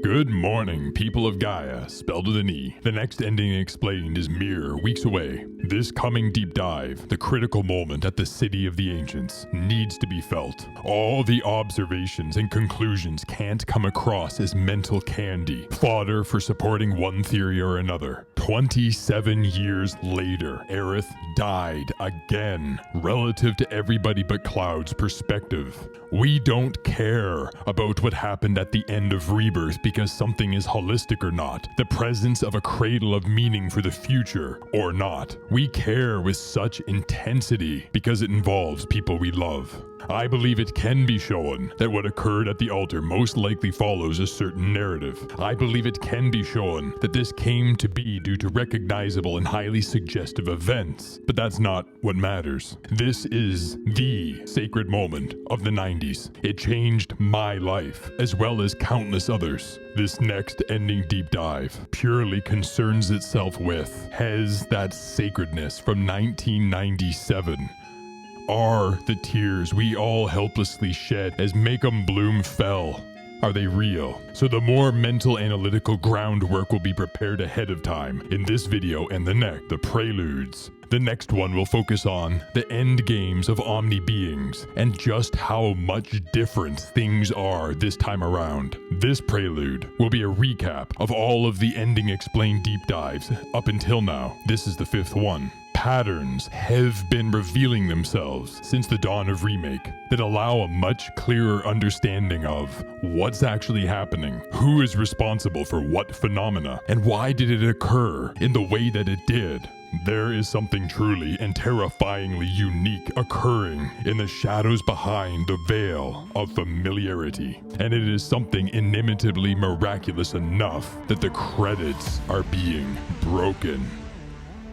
Good morning, people of Gaia, spelled with an E. The next ending explained is mere weeks away. This coming deep dive, the critical moment at the City of the Ancients, needs to be felt. All the observations and conclusions can't come across as mental candy, fodder for supporting one theory or another. 27 years later, Aerith died again, relative to everybody but Cloud's perspective. We don't care about what happened at the end of Rebirth because something is holistic or not, the presence of a cradle of meaning for the future or not. We care with such intensity because it involves people we love. I believe it can be shown that what occurred at the altar most likely follows a certain narrative. I believe it can be shown that this came to be due to recognizable and highly suggestive events, but that's not what matters. This is the sacred moment of the 90s. It changed my life, as well as countless others. This next ending deep dive purely concerns itself with, has that sacredness from 1997. Are the tears we all helplessly shed as Make 'em Bloom fell? Are they real? So the more mental analytical groundwork will be prepared ahead of time in this video and the next, the Preludes. The next one will focus on the end games of Omni beings and just how much different things are this time around. This Prelude will be a recap of all of the ending explained deep dives up until now. This is the 5th one. Patterns have been revealing themselves since the dawn of Remake that allow a much clearer understanding of what's actually happening, who is responsible for what phenomena, and why did it occur in the way that it did. There is something truly and terrifyingly unique occurring in the shadows behind the veil of familiarity, and it is something inimitably miraculous enough that the credits are being broken.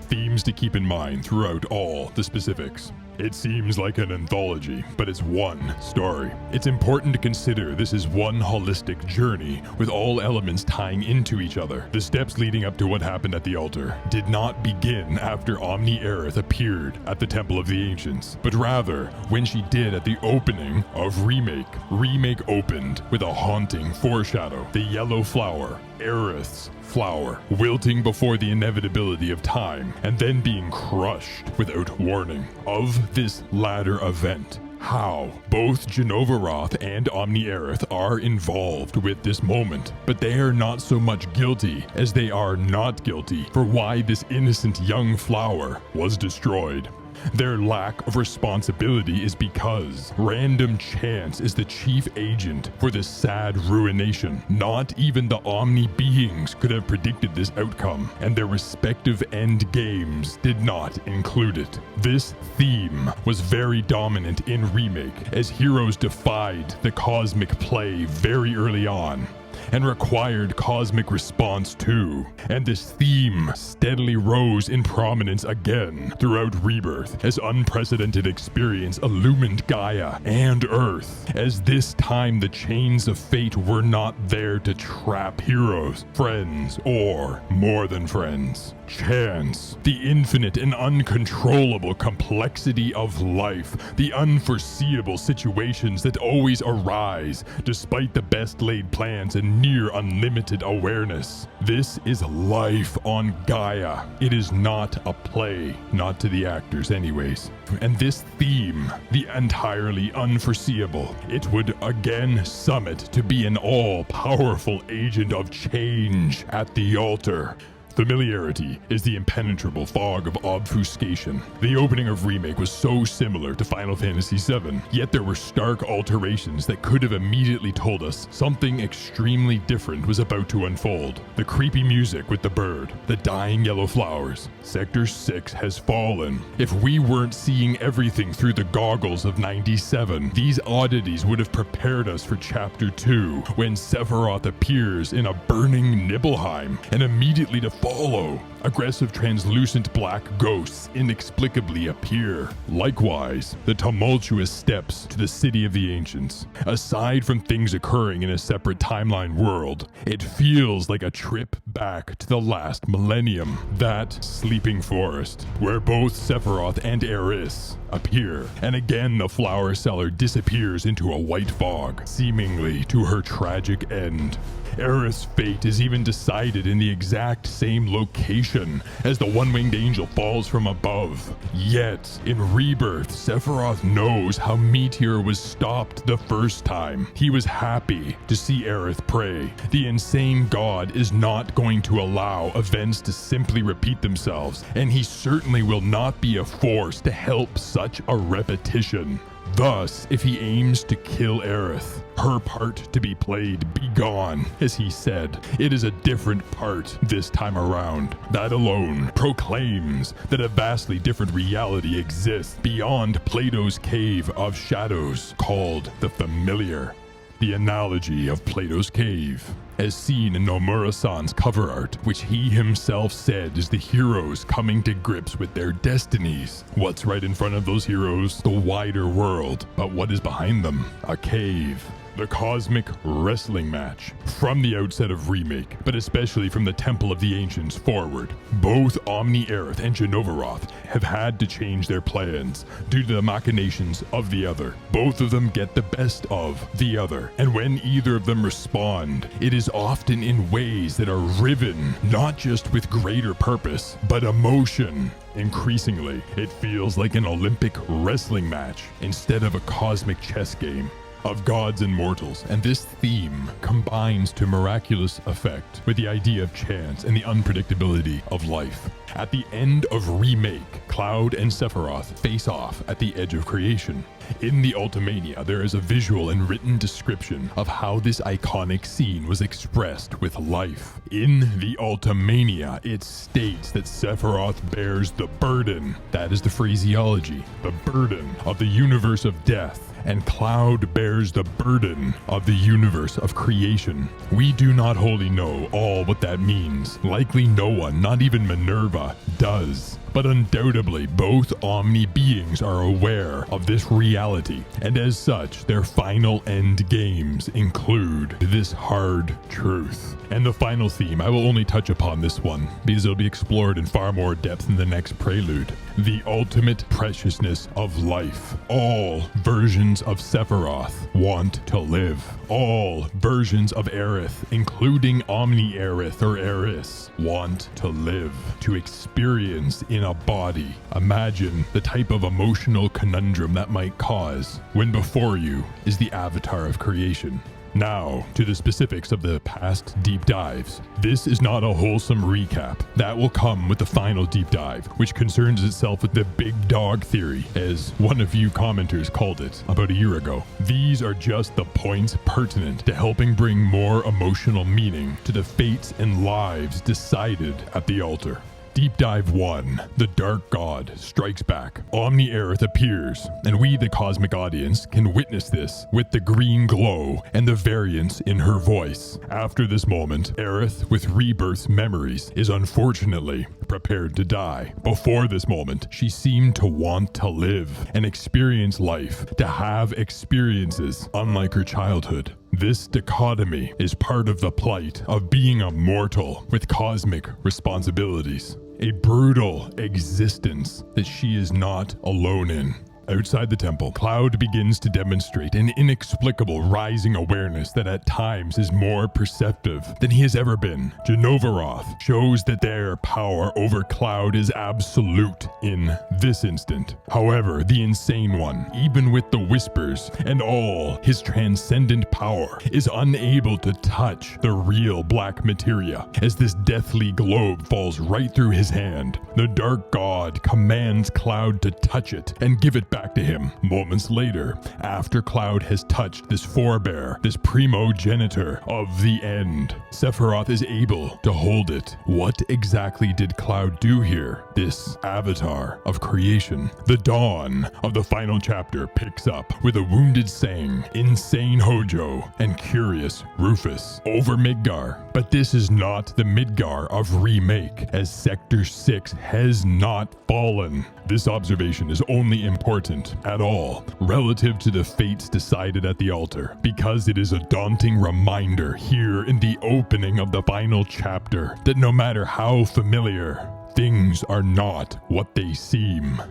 Themes to keep in mind throughout all the specifics. It seems like an anthology, but it's one story. It's important to consider this is one holistic journey with all elements tying into each other. The steps leading up to what happened at the altar did not begin after Omni Aerith appeared at the Temple of the Ancients, but rather when she did at the opening of Remake. Remake opened with a haunting foreshadow, the yellow flower, Aerith's flower, wilting before the inevitability of time and then being crushed without warning. Of this latter event, how both Jenovaroth and Omni Aerith are involved with this moment, but they are not so much guilty as they are not guilty for why this innocent young flower was destroyed. Their lack of responsibility is because random chance is the chief agent for this sad ruination. Not even the Omni beings could have predicted this outcome, and their respective end games did not include it. This theme was very dominant in Remake as heroes defied the cosmic play very early on and required cosmic response too. And this theme steadily rose in prominence again throughout Rebirth as unprecedented experience illumined Gaia and Earth, as this time the chains of fate were not there to trap heroes, friends, or more than friends. Chance, the infinite and uncontrollable complexity of life, the unforeseeable situations that always arise despite the best laid plans and near unlimited awareness. This is life on Gaia. It is not a play, not to the actors anyways. And this theme, the entirely unforeseeable, it would again summit to be an all-powerful agent of change at the altar. Familiarity is the impenetrable fog of obfuscation. The opening of Remake was so similar to Final Fantasy VII, yet there were stark alterations that could have immediately told us something extremely different was about to unfold. The creepy music with the bird, the dying yellow flowers. Sector 6 has fallen. If we weren't seeing everything through the goggles of 97, these oddities would have prepared us for Chapter 2, when Sephiroth appears in a burning Nibelheim, and immediately to follow, aggressive translucent black ghosts inexplicably appear. Likewise, the tumultuous steps to the City of the Ancients. Aside from things occurring in a separate timeline world, it feels like a trip back to the last millennium. That sleeping forest, where both Sephiroth and Aerith appear, and again the flower seller disappears into a white fog, seemingly to her tragic end. Aerith's fate is even decided in the exact same location as the one-winged angel falls from above. Yet, in Rebirth, Sephiroth knows how Meteor was stopped the first time. He was happy to see Aerith pray. The insane god is not going to allow events to simply repeat themselves, and he certainly will not be a force to help such a repetition. Thus, if he aims to kill Aerith, her part to be played, be gone, as he said, it is a different part this time around. That alone proclaims that a vastly different reality exists beyond Plato's cave of shadows called the Familiar. The analogy of Plato's cave, as seen in Nomura-san's cover art, which he himself said is the heroes coming to grips with their destinies. What's right in front of those heroes? The wider world. But what is behind them? A cave. The cosmic wrestling match. From the outset of Remake, but especially from the Temple of the Ancients forward, both Omni, Aerith, and Jenovaroth have had to change their plans due to the machinations of the other. Both of them get the best of the other, and when either of them respond, it is often in ways that are riven not just with greater purpose, but emotion. Increasingly, it feels like an Olympic wrestling match instead of a cosmic chess game of gods and mortals, and this theme combines to miraculous effect with the idea of chance and the unpredictability of life. At the end of Remake, Cloud and Sephiroth face off at the edge of creation. In the Ultimania, there is a visual and written description of how this iconic scene was expressed with life. In the Ultimania, it states that Sephiroth bears the burden, that is the phraseology, the burden of the universe of death, and Cloud bears the burden of the universe of creation. We do not wholly know all what that means. Likely no one, not even Minerva, does. But undoubtedly, both Omni beings are aware of this reality, and as such, their final end games include this hard truth. And the final theme, I will only touch upon this one, because it'll be explored in far more depth in the next Prelude. The ultimate preciousness of life. All versions of Sephiroth want to live. All versions of Aerith, including Omni Aerith or Aeris, want to live, to experience in a body. Imagine the type of emotional conundrum that might cause when before you is the avatar of creation. Now, to the specifics of the past deep dives. This is not a wholesome recap. That will come with the final deep dive, which concerns itself with the big dog theory, as one of you commenters called it about a year ago. These are just the points pertinent to helping bring more emotional meaning to the fates and lives decided at the altar. Deep Dive 1, the Dark God strikes back. Omni Aerith appears, and we, the cosmic audience, can witness this with the green glow and the variance in her voice. After this moment, Aerith, with Rebirth's memories, is unfortunately prepared to die. Before this moment, she seemed to want to live and experience life, to have experiences unlike her childhood. This dichotomy is part of the plight of being a mortal with cosmic responsibilities. A brutal existence that she is not alone in. Outside the temple, Cloud begins to demonstrate an inexplicable rising awareness that at times is more perceptive than he has ever been. Jenovaroth shows that their power over Cloud is absolute in this instant. However, the Insane One, even with the whispers and all his transcendent power, is unable to touch the real black materia as this deathly globe falls right through his hand. The Dark God commands Cloud to touch it and give it back to him. Moments later, after Cloud has touched this forebear, this primogenitor of the end, Sephiroth is able to hold it. What exactly did Cloud do here? This avatar of creation. The dawn of the final chapter picks up with a wounded Sang, insane Hojo, and curious Rufus over Midgar. But this is not the Midgar of Remake, as Sector 6 has not fallen. This observation is only important at all relative to the fates decided at the altar, because it is a daunting reminder here in the opening of the final chapter that no matter how familiar, things are not what they seem.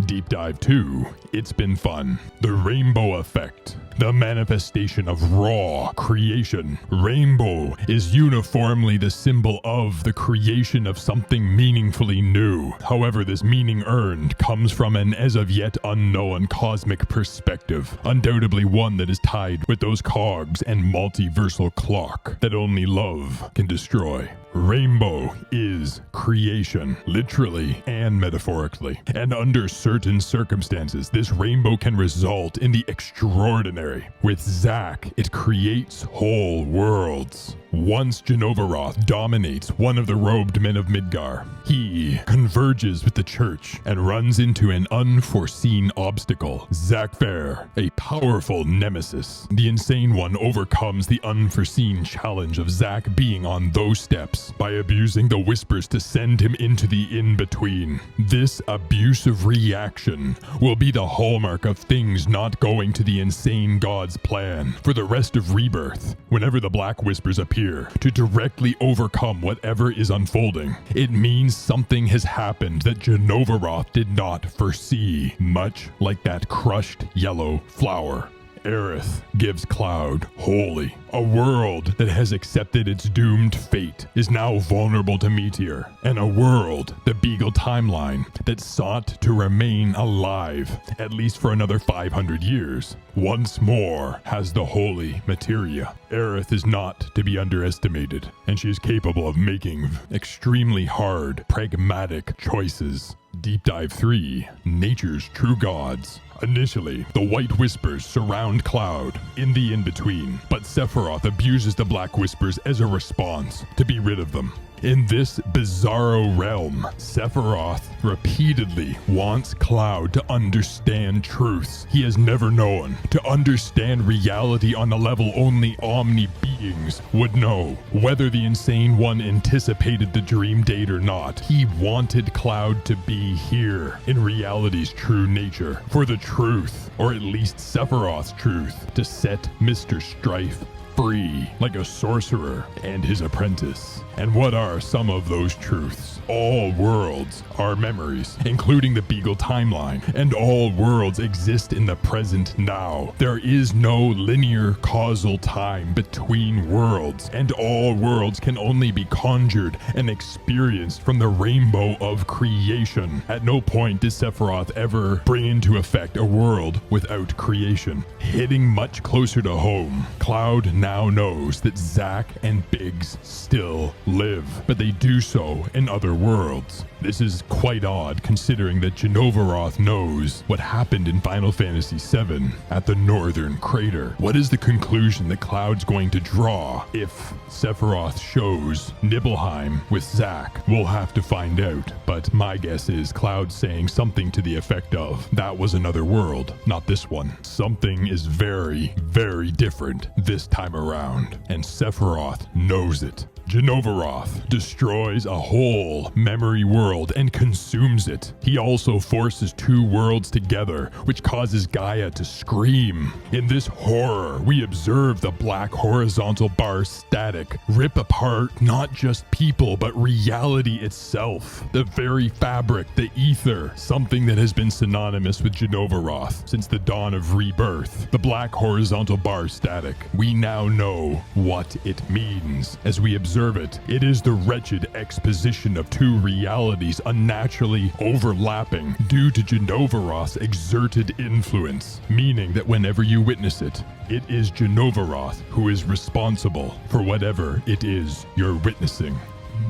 Deep Dive 2, It's Been Fun. The Rainbow Effect. The manifestation of raw creation. Rainbow is uniformly the symbol of the creation of something meaningfully new. However, this meaning earned comes from an as of yet unknown cosmic perspective, undoubtedly one that is tied with those cogs and multiversal clock that only love can destroy. Rainbow is creation, literally and metaphorically. And under certain circumstances, this rainbow can result in the extraordinary. With Zack, it creates whole worlds. Once Jenovaroth dominates one of the robed men of Midgar, he converges with the church and runs into an unforeseen obstacle. Zack Fair, a powerful nemesis. The Insane One overcomes the unforeseen challenge of Zack being on those steps by abusing the whispers to send him into the in-between. This abusive reaction will be the hallmark of things not going to the Insane God's plan for the rest of Rebirth. Whenever the Black Whispers appear to directly overcome whatever is unfolding, it means something has happened that Jenovaroth did not foresee, much like that crushed yellow flower. Aerith gives Cloud Holy. A world that has accepted its doomed fate is now vulnerable to Meteor, and a world, the Beagle timeline, that sought to remain alive, at least for another 500 years, once more has the holy materia. Aerith is not to be underestimated, and she is capable of making extremely hard, pragmatic choices. Deep Dive 3, Nature's True Gods. Initially, the White Whispers surround Cloud in the in-between, but Sephiroth abuses the Black Whispers as a response to be rid of them. In this bizarro realm, Sephiroth repeatedly wants Cloud to understand truths he has never known, to understand reality on a level only Omni beings would know. Whether the Insane One anticipated the dream date or not, he wanted Cloud to be here in reality's true nature, for the truth, or at least Sephiroth's truth, to set Mr. Strife free, like a sorcerer and his apprentice. And what are some of those truths? All worlds are memories, including the Beagle timeline, and all worlds exist in the present now. There is no linear causal time between worlds, and all worlds can only be conjured and experienced from the rainbow of creation. At no point did Sephiroth ever bring into effect a world without creation. Hitting much closer to home, Cloud now knows that Zack and Biggs still live, but they do so in other worlds. This is quite odd considering that Jenovaroth knows what happened in Final Fantasy VII at the Northern Crater. What is the conclusion that Cloud's going to draw if Sephiroth shows Nibelheim with Zack? We'll have to find out, but my guess is Cloud's saying something to the effect of, that was another world, not this one. Something is very, very different this time around, and Sephiroth knows it. Jenovaroth destroys a whole memory world and consumes it. He also forces two worlds together, which causes Gaia to scream. In this horror, we observe the black horizontal bar static rip apart not just people, but reality itself. The very fabric, the ether, something that has been synonymous with Jenovaroth since the dawn of Rebirth. The black horizontal bar static. We now know what it means. As we observe it, it is the wretched exposition of two realities unnaturally overlapping due to Jenovaroth's exerted influence, meaning that whenever you witness it, it is Jenovaroth who is responsible for whatever it is you're witnessing.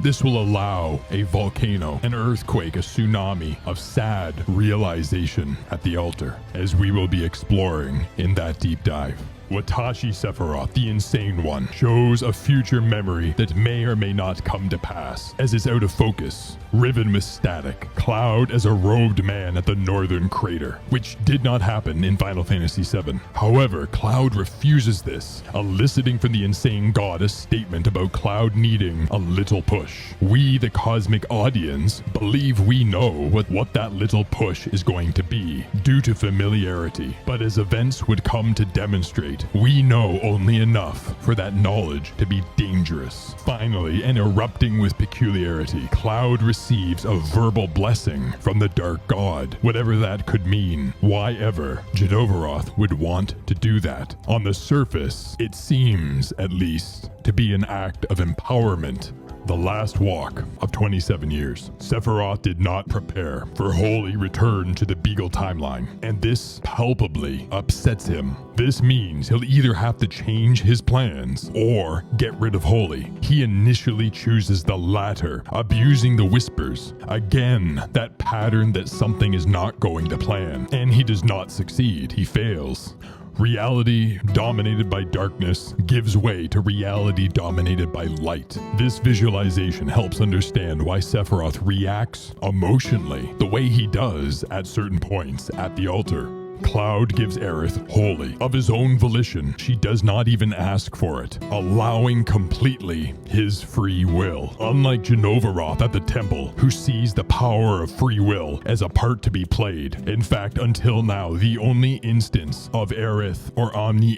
This will allow a volcano, an earthquake, a tsunami of sad realization at the altar, as we will be exploring in that deep dive. Watashi Sephiroth, the Insane One, shows a future memory that may or may not come to pass, as is out of focus, riven with static. Cloud as a robed man at the Northern Crater, which did not happen in Final Fantasy VII. However, Cloud refuses this, eliciting from the Insane God a statement about Cloud needing a little push. We, the cosmic audience, believe we know what that little push is going to be, due to familiarity. But as events would come to demonstrate, yet we know only enough for that knowledge to be dangerous. Finally, and erupting with peculiarity, Cloud receives a verbal blessing from the Dark God, whatever that could mean. Why ever Jenovaroth would want to do that? On the surface, it seems, at least, to be an act of empowerment. The last walk of 27 years. Sephiroth did not prepare for Holy return to the Beagle timeline, and this palpably upsets him. This means he'll either have to change his plans or get rid of Holy. He initially chooses the latter, abusing the whispers. Again, that pattern that something is not going to plan, and he does not succeed. He fails. Reality dominated by darkness gives way to reality dominated by light. This visualization helps understand why Sephiroth reacts emotionally the way he does at certain points at the altar. Cloud gives Aerith Holy of his own volition. She does not even ask for it, allowing completely his free will. Unlike Jenovaroth at the temple, who sees the power of free will as a part to be played. In fact, until now, the only instance of Aerith or Omni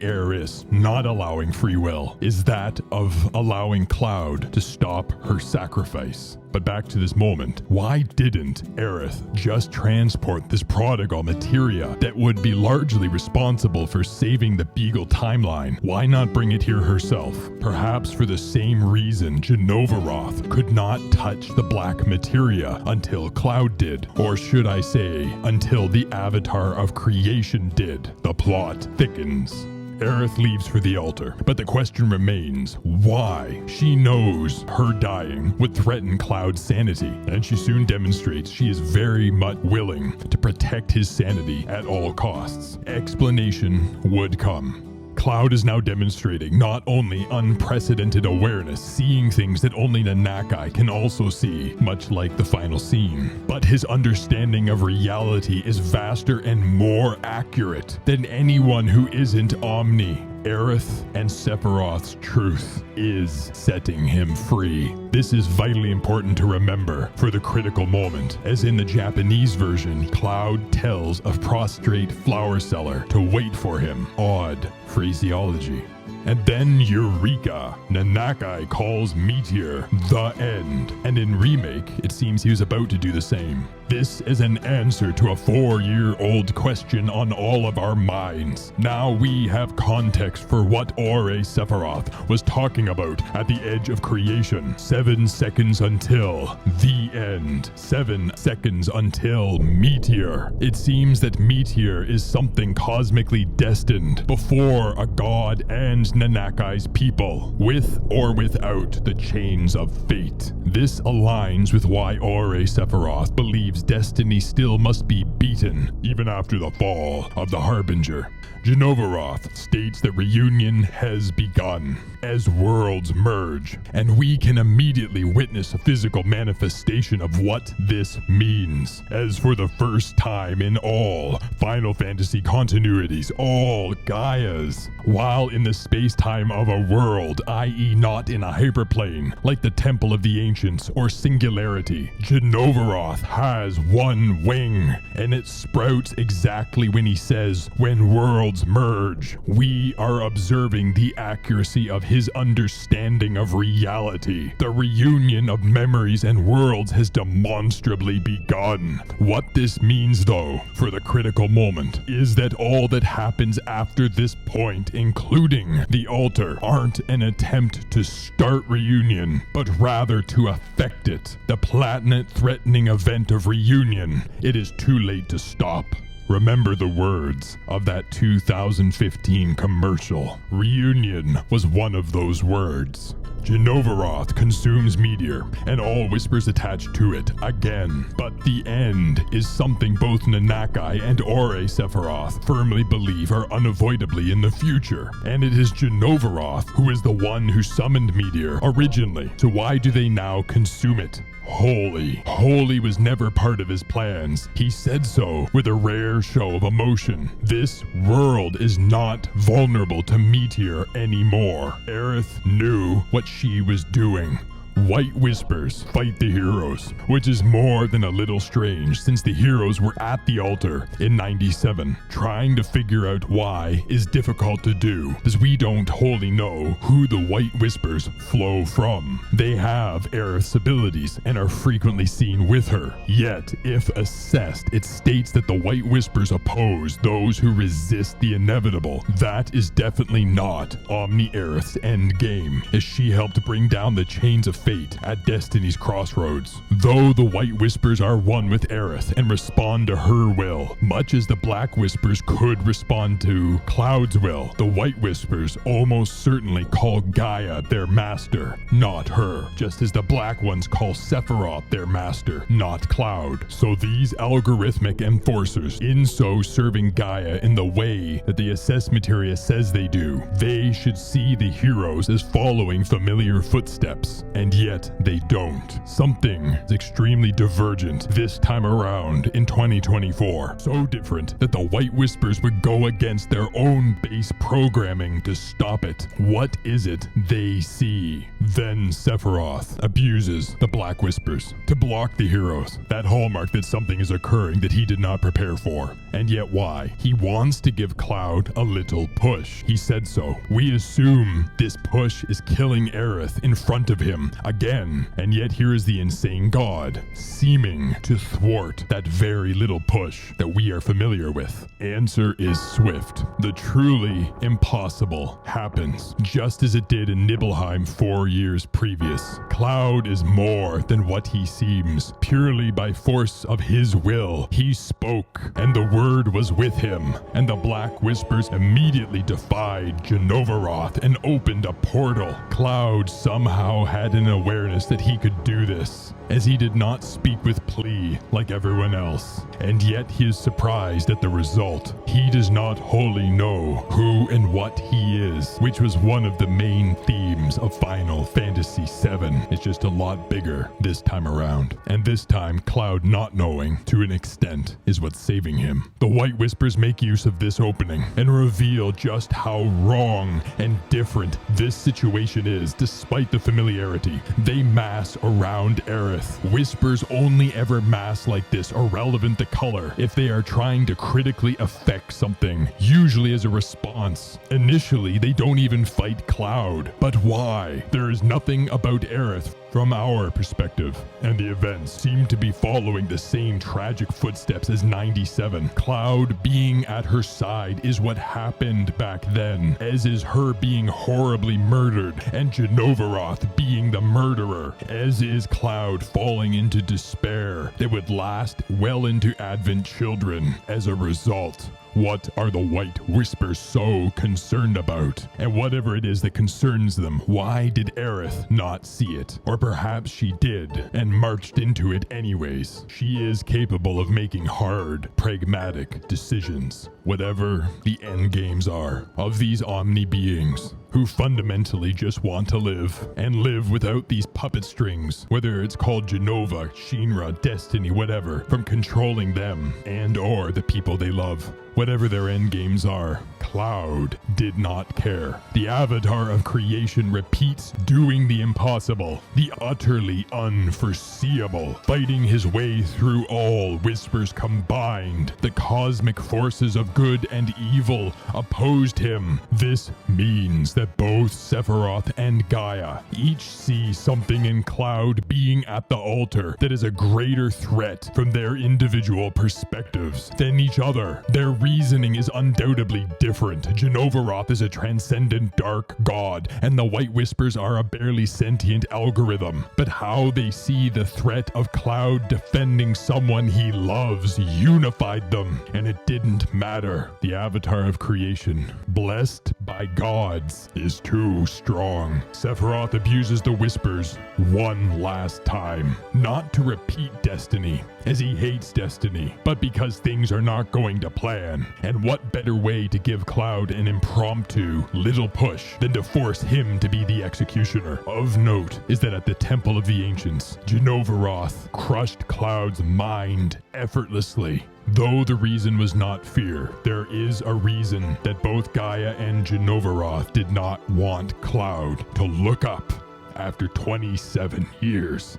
not allowing free will is that of allowing Cloud to stop her sacrifice. But back to this moment, why didn't Aerith just transport this prodigal materia that would be largely responsible for saving the Beagle timeline? Why not bring it here herself? Perhaps for the same reason Jenovaroth could not touch the black materia until Cloud did, or should I say, until the avatar of creation did. The plot thickens. Aerith leaves for the altar, but the question remains why. She knows her dying would threaten Cloud's sanity, and she soon demonstrates she is very much willing to protect his sanity at all costs. Explanation would come. Cloud is now demonstrating not only unprecedented awareness, seeing things that only Nanakai can also see, much like the final scene, but his understanding of reality is vaster and more accurate than anyone who isn't Omni. Aerith and Sephiroth's truth is setting him free. This is vitally important to remember for the critical moment, as in the Japanese version, Cloud tells a prostrate flower seller to wait for him. Odd phraseology. And then Eureka! Nanakai calls Meteor the end. And in Remake, it seems he was about to do the same. This is an answer to a 4-year-old question on all of our minds. Now we have context for what Ore Sephiroth was talking about at the edge of creation. 7 seconds until the end. 7 seconds until Meteor. It seems that Meteor is something cosmically destined before a god and Nanakai's people, with or without the chains of fate. This aligns with why Ore Sephiroth believes destiny still must be beaten, even after the fall of the Harbinger. Jenovaroth states that reunion has begun as worlds merge, and we can immediately witness a physical manifestation of what this means, as for the first time in all Final Fantasy continuities, all Gaias, while in the space-time of a world, i.e. not in a hyperplane, like the Temple of the Ancients or Singularity, Jenovaroth has one wing, and it sprouts exactly when he says, when worlds merge. We are observing the accuracy of his understanding of reality. The reunion of memories and worlds has demonstrably begun. What this means, though, for the critical moment, is that all that happens after this point, including the altar, aren't an attempt to start reunion, but rather to affect it. The planet-threatening event of reunion. It is too late to stop. Remember the words of that 2015 commercial. Reunion was one of those words. Jenovaroth consumes Meteor and all whispers attached to it again. But the end is something both Nanakai and Ore Sephiroth firmly believe are unavoidably in the future. And it is Jenovaroth who is the one who summoned Meteor originally. So why do they now consume it? Holy was never part of his plans. He said so with a rare show of emotion. This world is not vulnerable to Meteor anymore. Aerith knew what she was doing. White Whispers fight the heroes, which is more than a little strange since the heroes were at the altar in 97. Trying to figure out why is difficult to do, as we don't wholly know who the White Whispers flow from. They have Aerith's abilities and are frequently seen with her. Yet, if assessed, it states that the White Whispers oppose those who resist the inevitable. That is definitely not Omni Aerith's endgame, as she helped bring down the chains of fate at Destiny's crossroads. Though the White Whispers are one with Aerith and respond to her will, much as the Black Whispers could respond to Cloud's will, the White Whispers almost certainly call Gaia their master, not her, just as the Black ones call Sephiroth their master, not Cloud. So these algorithmic enforcers, in so serving Gaia in the way that the assess materia says they do, they should see the heroes as following familiar footsteps, and yet they don't. Something is extremely divergent this time around in 2024. So different that the White Whispers would go against their own base programming to stop it. What is it they see? Then Sephiroth abuses the Black Whispers to block the heroes, that hallmark that something is occurring that he did not prepare for. And yet why? He wants to give Cloud a little push. He said so. We assume this push is killing Aerith in front of him again, and yet here is the insane god seeming to thwart that very little push that we are familiar with. Answer is swift. The truly impossible happens, just as it did in Nibelheim 4 years previous. Cloud is more than what he seems. Purely by force of his will, he spoke, and the word was with him, and the Black Whispers immediately defied Jenovaroth and opened a portal. Cloud somehow had an awareness that he could do this, as he did not speak with plea like everyone else, and yet he is surprised at the result. He does not wholly know who and what he is, which was one of the main themes of Final Fantasy VII. It's just a lot bigger this time around, and this time Cloud not knowing to an extent is what's saving him. The White Whispers make use of this opening and reveal just how wrong and different this situation is despite the familiarity. They mass around Aerith. Whispers only ever mass like this are relevant to color if they are trying to critically affect something, usually as a response. Initially, they don't even fight Cloud. But why? There is nothing about Aerith from our perspective, and the events seem to be following the same tragic footsteps as 97. Cloud being at her side is what happened back then, as is her being horribly murdered, and Jenovaroth being the murderer, as is Cloud falling into despair that would last well into Advent Children as a result. What are the White Whispers so concerned about? And whatever it is that concerns them, why did Aerith not see it? Or perhaps she did and marched into it anyways. She is capable of making hard, pragmatic decisions, whatever the end games are of these Omni beings, who fundamentally just want to live, and live without these puppet strings, whether it's called Jenova, Shinra, Destiny, whatever, from controlling them and or the people they love. Whatever their end games are, Cloud did not care. The avatar of creation repeats doing the impossible, the utterly unforeseeable, fighting his way through all Whispers combined. The cosmic forces of good and evil opposed him. This means that both Sephiroth and Gaia each see something in Cloud being at the altar that is a greater threat from their individual perspectives than each other. Their reasoning is undoubtedly different. Jenovaroth is a transcendent dark god, and the White Whispers are a barely sentient algorithm. But how they see the threat of Cloud defending someone he loves unified them, and it didn't matter. The avatar of creation, blessed by gods, is too strong. Sephiroth abuses the Whispers one last time, not to repeat Destiny, as he hates Destiny, but because things are not going to plan. And what better way to give Cloud an impromptu little push than to force him to be the executioner? Of note is that at the Temple of the Ancients, Jenovaroth crushed Cloud's mind effortlessly. Though the reason was not fear, there is a reason that both Gaia and Jenovaroth did not want Cloud to look up after 27 years.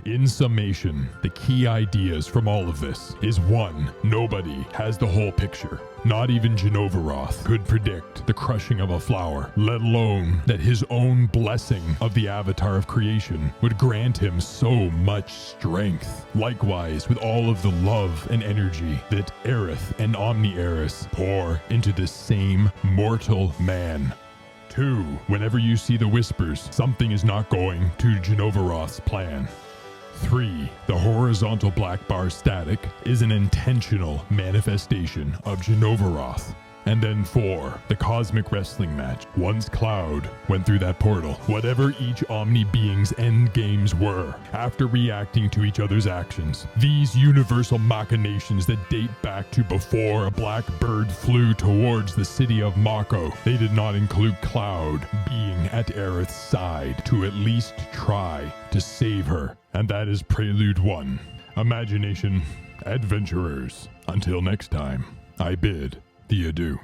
In summation, the key ideas from all of this is 1. Nobody has the whole picture. Not even Jenovaroth could predict the crushing of a flower, let alone that his own blessing of the avatar of creation would grant him so much strength. Likewise, with all of the love and energy that Aerith and Omni pour into the same mortal man. 2. Whenever you see the whispers, something is not going to Jenovaroth's plan. 3. The horizontal black bar static is an intentional manifestation of Jenovaroth. And then 4. The cosmic wrestling match. Once Cloud went through that portal, whatever each Omni being's end games were, after reacting to each other's actions, these universal machinations that date back to before a black bird flew towards the city of Mako, they did not include Cloud being at Aerith's side to at least try to save her. And that is Prelude 1. Imagination, adventurers. Until next time, I bid thee adieu.